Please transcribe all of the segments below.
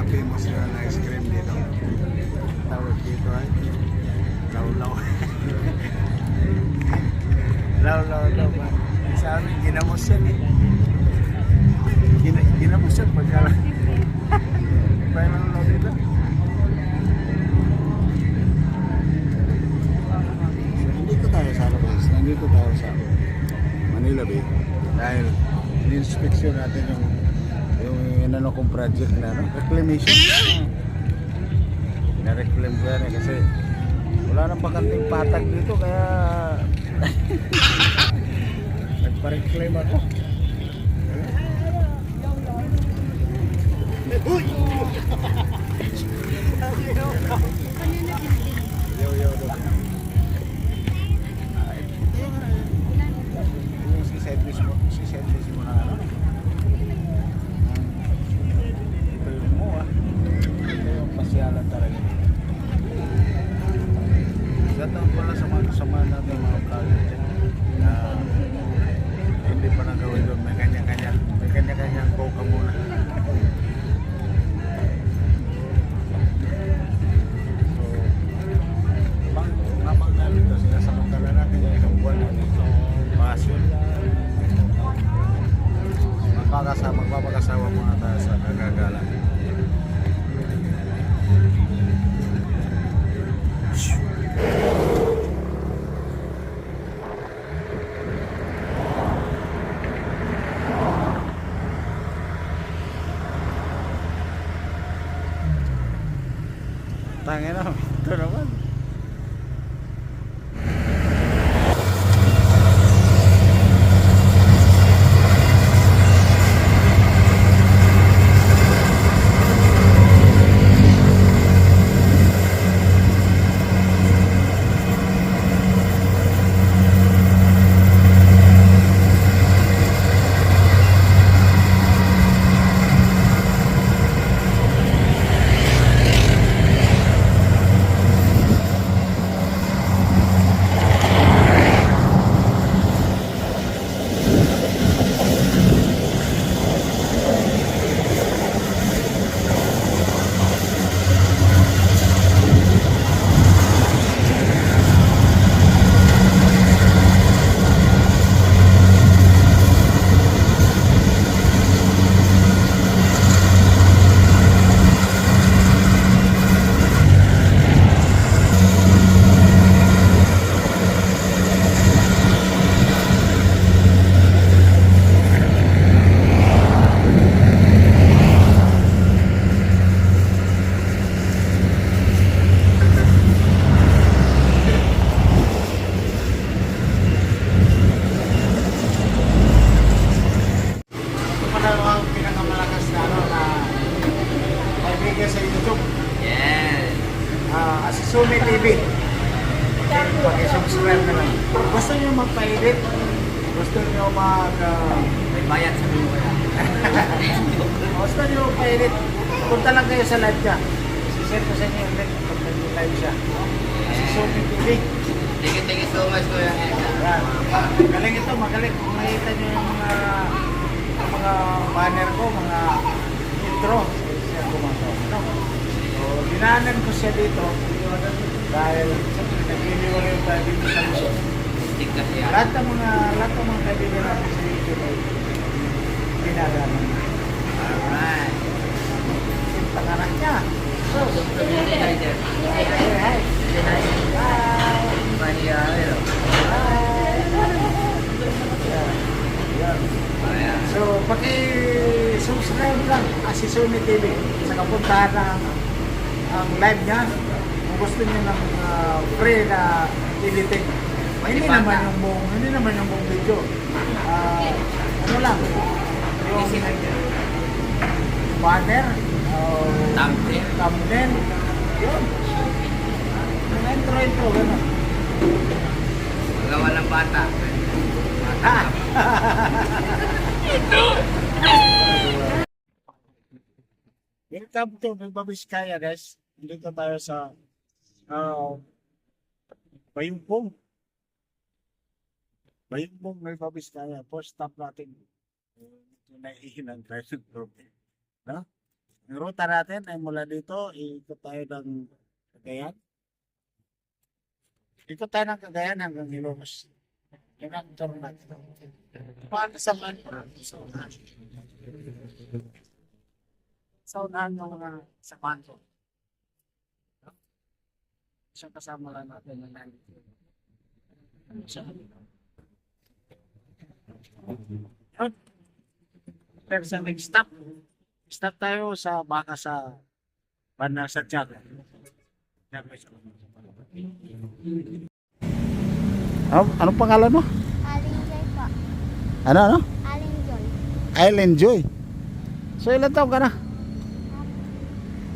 famous na ice cream dito. Tawag dito ay Lawlaw. Lawlaw ba? Sa amin, ginamos yan eh. Ginamos yan pagka bayan ng lawlaw dito. Nandito tayo sa Alabas. Nandito tayo sa Manila Bay. Dahil in-inspection natin yung inano kong project na reclamation. Na-reclaim ko yan eh kasi wala nang bakanting patag dito kaya nagpa-reclaim ako. Uy! Yo. Si service mo na ano? Ito yung MOA. Ito yung pasyalan talaga. Gataon pala sa mga kasama natin mga vlogger na hindi pa nagawin doon. May kanya-kanyang coca muna. So, habang namin ito, sinasamantalan natin yung isang buwan natin. Pasyon. Magpapakasawa muna tayo sa kagagalan. Tangin na, ito naman. Sa YouTube. Yes. Sumi TV. Pag-subscribe na lang. Gusto nyo magpa-edit? Gusto nyo May bayad sa mga wala. Gusto nyo magpa-edit? Punta lang kayo sa live niya. Sisend ko sa inyo yung link pag nag-live siya. Sumi TV. Thank you so much, Kuya Eka. Magaling ito, magaling. Kung nakita nyo yung mga banner ko, mga intro. No? So, dinaanan ko siya dito dahil nag-iniwala yung tayo dito sa Luzon. Lahat ng mga kaibigan natin sa YouTube ay dinadaanan na. Alright. Sinta ka na niya. So, Hi there. hi. So, paki-subscribe lang si Sumi TV. Sa kapuntahan ang live niya. Kung gusto niyo ng free na editing. Hindi naman yung buong video. Ano lang? Yung banner, thumbnail. Yun. Yung intro, gano'n. Magawa ng bata. Welcome to Nagbabiskaya, guys. Dito tayo sa Bayumbong. Nagbabiskaya. First stop natin. Naiihinan tayo ng trophy. No? Ang ruta natin ay mula dito, ikot tayo ng Cagayan. Ikot tayo ng Cagayan hanggang Ilocos. Yan ang tour natin. Paano sa man? Sa unahan. Sa unahan ng mga samahan ko. Isang kasama lang natin na nandito. Siya. Yun. Pero sa next stop tayo sa baka sa Banda Santiago. Anong pangalan mo? Aling Joy po. Ano? Aling Joy. Island Joy. So ilan taon ka na?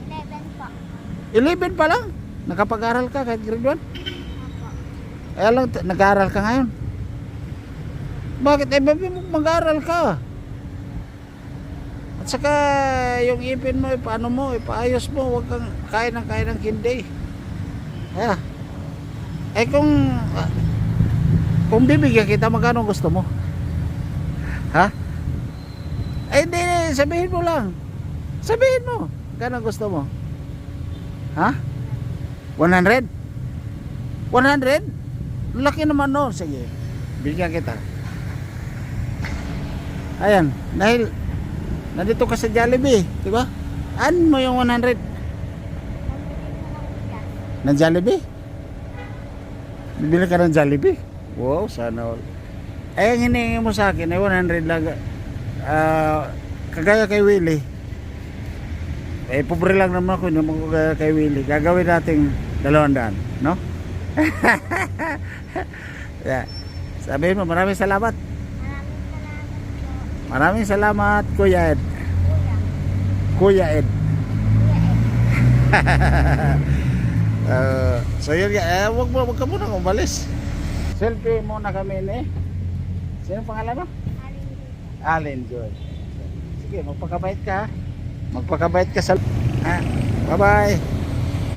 11 po. 11 pa lang? Nakapag-aral ka kahit grade 1? Apo. Kaya lang, nag-aaral ka ngayon. Bakit? Babi mo mag-aaral ka. At saka, yung ipin mo, paano mo, ipaayos mo, huwag kang kain ng hindi. Kaya, kung bibigyan kita, magkano gusto mo? Ha? Hindi, sabihin mo lang. Sabihin mo, magkano gusto mo? Ha? 100? 100? Laki naman no. Sige, bigyan kita. Ayan, dahil nandito ka sa Jollibee, di ba? Ano mo yung 100? Pambili ko ng bigas. Ng Jollibee? Bibili ka ng Jollibee? Wow, sana all. Ang hinihingi mo sa akin ay 100 lang. Kagaya kay Willie. Pobre lang naman ako, hindi naman ko kagaya kay Willie. Gagawin nating 200, no? Yeah. Sabihin mo, maraming salamat. Maraming salamat po. Maraming salamat, Kuya Ed. Kuya. Kuya Ed. Kuya Ed. So yun, wag ka muna umalis. Selfie muna kami ni. Sino pangalan mo? Aling Joy. Allen Joy. Sige, magpakabait ka. Magpakabait ka sa... Bye-bye.